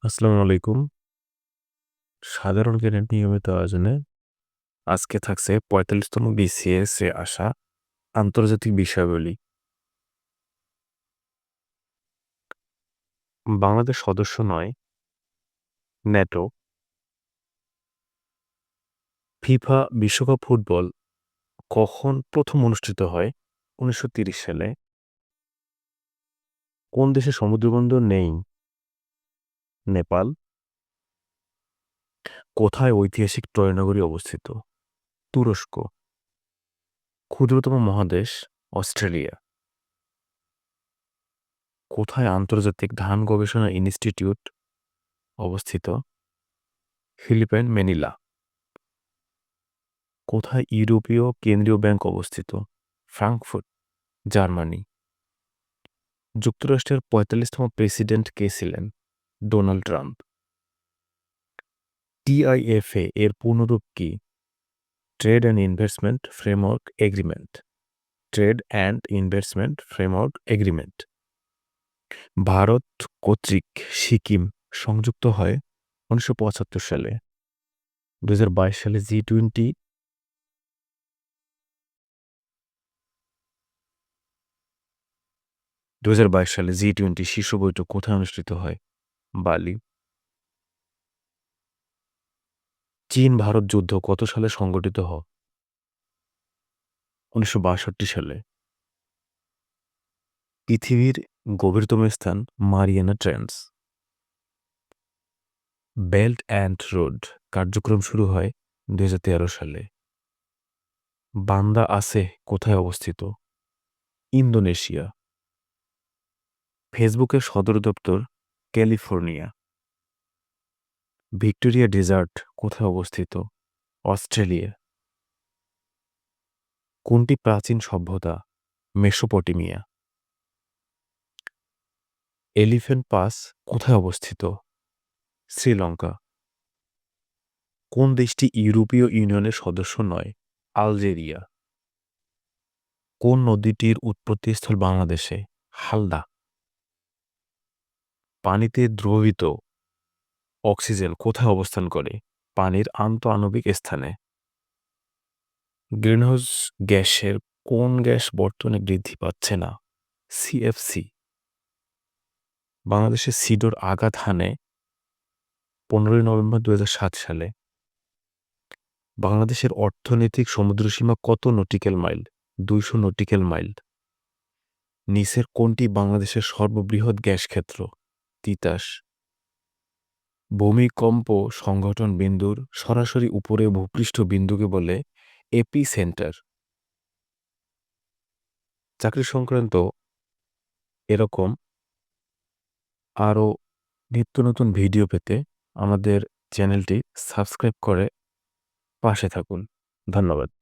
আসসালামু আলাইকুম। সাধারণ জ্ঞানের নিয়মিত আয়োজনে আজকে থাকছে ৪৫তম বিসিএস এ আসা আন্তর্জাতিক বিষয়াবলী। বাংলাদেশ সদস্য নয় ন্যাটো। ফিফা বিশ্বকাপ ফুটবল কখন প্রথম অনুষ্ঠিত হয়? ১৯৩০ সালে। কোন দেশে সমুদ্রবন্দর নেই? নেপাল। কোথায় ঐতিহাসিক ট্রয় নগরী অবস্থিত? তুরস্ক। ক্ষুদ্রতম মহাদেশ? অস্ট্রেলিয়া। কোথায় আন্তর্জাতিক ধান গবেষণা ইনস্টিটিউট অবস্থিত? Philippines, Manila. কোথায় ইউরোপীয় কেন্দ্রীয় ব্যাংক অবস্থিত? Frankfurt, Germany. যুক্তরাষ্ট্রের ৪৫তম প্রেসিডেন্ট কে ছিলেন? Donald Trump. টিআইএফএ এর পূর্ণরূপ কি? Trade and investment framework agreement. Trade and investment framework agreement. Bharat কর্তৃক সিকিম সংযুক্ত হয় ১৯৭৫ সালে। ২০২২ সালে জি-20 সালে জি-20 শীর্ষ বৈঠক কোথায় অনুষ্ঠিত হয়? বালি। চীন ভারত যুদ্ধ কত সালে সংগঠিত হয়? ১৯৬২ সালে। পৃথিবীর গভীরতম স্থান Mariana trench. Belt and road কার্যক্রম শুরু হয় ২০১৩ সালে। বান্দা আছে কোথায় অবস্থিত? ইন্দোনেশিয়া। ফেসবুকের সদর দপ্তর ক্যালিফোর্নিয়া। ভিক্টোরিয়া ডেজার্ট কোথায় অবস্থিত? অস্ট্রেলিয়া। কোনটি প্রাচীন সভ্যতা? মেসোপটেমিয়া। এলিফ্যান্ট পাস কোথায় অবস্থিত? শ্রীলঙ্কা। কোন দেশটি ইউরোপীয় ইউনিয়নের সদস্য নয়? আলজেরিয়া। কোন নদীটির উৎপত্তিস্থল বাংলাদেশে? হালদা। পানিতে দ্রবীভূত অক্সিজেন কোথায় অবস্থান করে? পানির আন্তঃআণবিক স্থানে। গ্রিনহাউস গ্যাসের কোন গ্যাস বর্তমানে বৃদ্ধি পাচ্ছে না? সিএফসি। বাংলাদেশে সিডর আঘাত হানে ১৫ই নভেম্বর ২০০৭ সালে। বাংলাদেশের অর্থনৈতিক সমুদ্রসীমা কত নটিক্যাল মাইল? ২০০ nautical mile. নিচের কোনটি বাংলাদেশের সর্ববৃহৎ গ্যাস ক্ষেত্র? তিতাস। ভূমিকম্প সংঘটন বিন্দুর সরাসরি উপরে ভূপৃষ্ঠ বিন্দুকে বলে এপিসেন্টার। চাকরি সংক্রান্ত এরকম আরও নিত্য নতুন ভিডিও পেতে আমাদের চ্যানেলটি সাবস্ক্রাইব করে পাশে থাকুন। ধন্যবাদ।